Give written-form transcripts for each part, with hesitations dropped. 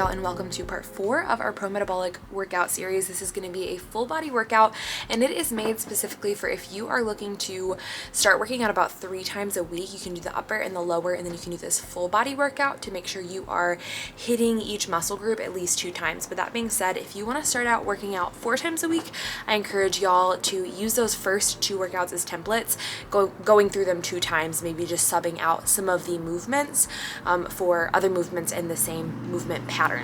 y'all, and welcome to part 4 of our Pro Metabolic Workout series. This is going to be a full body workout, and it is made specifically for if you are looking to start working out about 3 times a week. You can do the upper and the lower, and then you can do this full body workout to make sure you are hitting each muscle group at least 2 times. But that being said, if you want to start out working out 4 times a week, I encourage y'all to use those first 2 workouts as templates, going through them 2 times, maybe just subbing out some of the movements for other movements in the same movement patterns.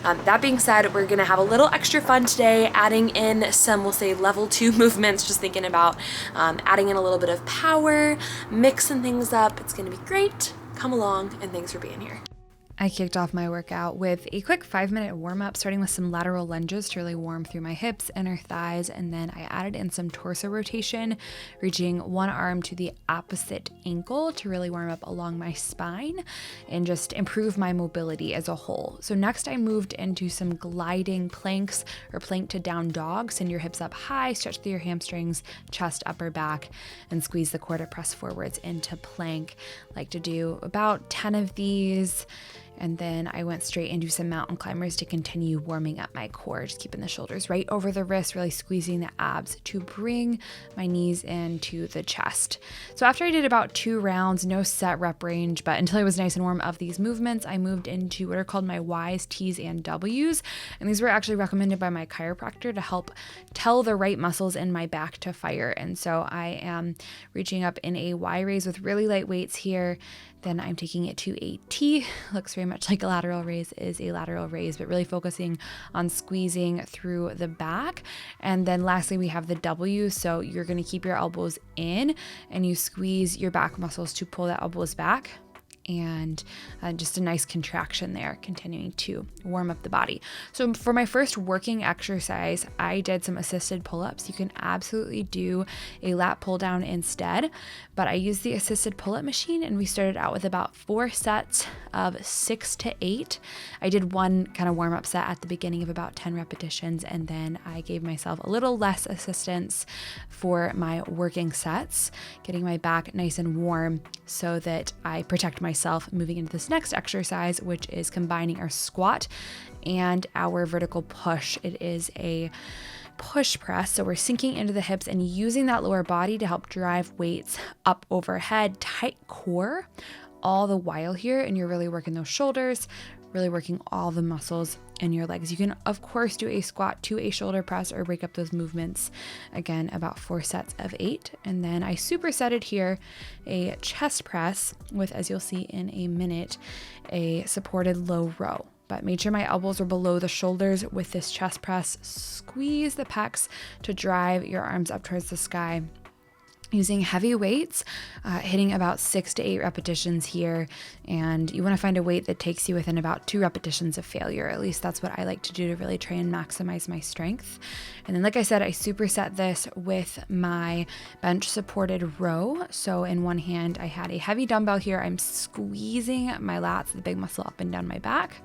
That being said, we're gonna have a little extra fun today, adding in some, we'll say, level 2 movements, just thinking about adding in a little bit of power, mixing things up. It's gonna be great. Come along, and thanks for being here. I kicked off my workout with a quick 5-minute warm-up, starting with some lateral lunges to really warm through my hips, inner thighs, and then I added in some torso rotation, reaching one arm to the opposite ankle to really warm up along my spine and just improve my mobility as a whole. So next I moved into some gliding planks or plank to down dog. Send your hips up high, stretch through your hamstrings, chest, upper back, and squeeze the core to press forwards into plank. I like to do about 10 of these. And then I went straight into some mountain climbers to continue warming up my core, just keeping the shoulders right over the wrist, really squeezing the abs to bring my knees into the chest. So after I did about 2 rounds, no set rep range, but until I was nice and warm of these movements, I moved into what are called my Ys, Ts, and Ws. And these were actually recommended by my chiropractor to help tell the right muscles in my back to fire. And so I am reaching up in a Y raise with really light weights here. Then I'm taking it to a T. Looks very much like a lateral raise is a lateral raise, but really focusing on squeezing through the back. And then lastly, we have the W. So you're going to keep your elbows in and you squeeze your back muscles to pull the elbows back. And just a nice contraction there, continuing to warm up the body. So for my first working exercise, I did some assisted pull-ups. You can absolutely do a lat pull down instead, but I used the assisted pull-up machine, and we started out with about 4 sets of 6 to 8. I did one kind of warm-up set at the beginning of about 10 repetitions, and then I gave myself a little less assistance for my working sets, getting my back nice and warm so that I protect myself moving into this next exercise, which is combining our squat and our vertical push. It is a push press, so we're sinking into the hips and using that lower body to help drive weights up overhead, tight core all the while here, and you're really working those shoulders, really working all the muscles in your legs. You can, of course, do a squat to a shoulder press or break up those movements. Again, about 4 sets of 8. And then I supersetted here a chest press with, as you'll see in a minute, a supported low row. But made sure my elbows were below the shoulders with this chest press. Squeeze the pecs to drive your arms up towards the sky. Using heavy weights, hitting about 6 to 8 repetitions here. And you want to find a weight that takes you within about 2 repetitions of failure. At least that's what I like to do to really try and maximize my strength. And then, like I said, I superset this with my bench supported row. So in one hand, I had a heavy dumbbell here. I'm squeezing my lats, the big muscle up and down my back,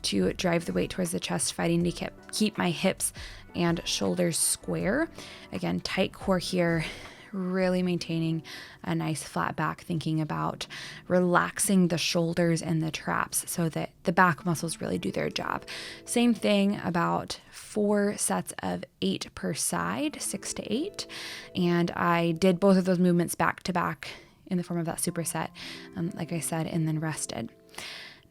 to drive the weight towards the chest, fighting to keep my hips and shoulders square. Again, tight core here. Really maintaining a nice flat back, thinking about relaxing the shoulders and the traps so that the back muscles really do their job. Same thing, about 4 sets of 8 per side, 6 to 8. And I did both of those movements back to back in the form of that superset, like I said, and then rested.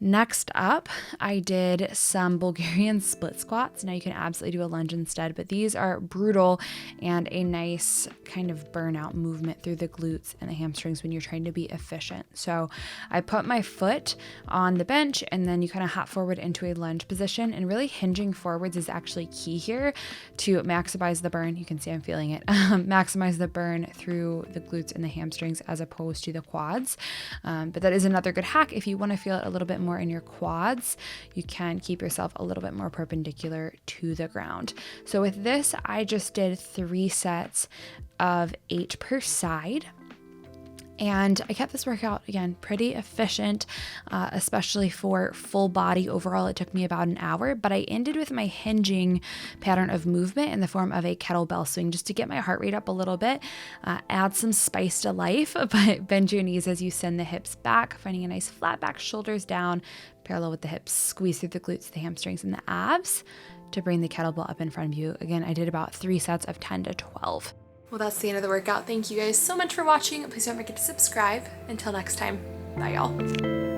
Next up, I did some Bulgarian split squats. Now you can absolutely do a lunge instead, but these are brutal and a nice kind of burnout movement through the glutes and the hamstrings when you're trying to be efficient. So I put my foot on the bench and then you kind of hop forward into a lunge position, and really hinging forwards is actually key here to maximize the burn. You can see I'm feeling it. Maximize the burn through the glutes and the hamstrings as opposed to the quads. But that is another good hack. If you want to feel it a little bit more in your quads, you can keep yourself a little bit more perpendicular to the ground. So with this, I just did 3 sets of 8 per side. And I kept this workout, again, pretty efficient, especially for full body. Overall, it took me about an hour, but I ended with my hinging pattern of movement in the form of a kettlebell swing just to get my heart rate up a little bit, add some spice to life, but bend your knees as you send the hips back, finding a nice flat back, shoulders down, parallel with the hips, squeeze through the glutes, the hamstrings, and the abs to bring the kettlebell up in front of you. Again, I did about 3 sets of 10 to 12. Well, that's the end of the workout. Thank you guys so much for watching. Please don't forget to subscribe. Until next time, bye y'all.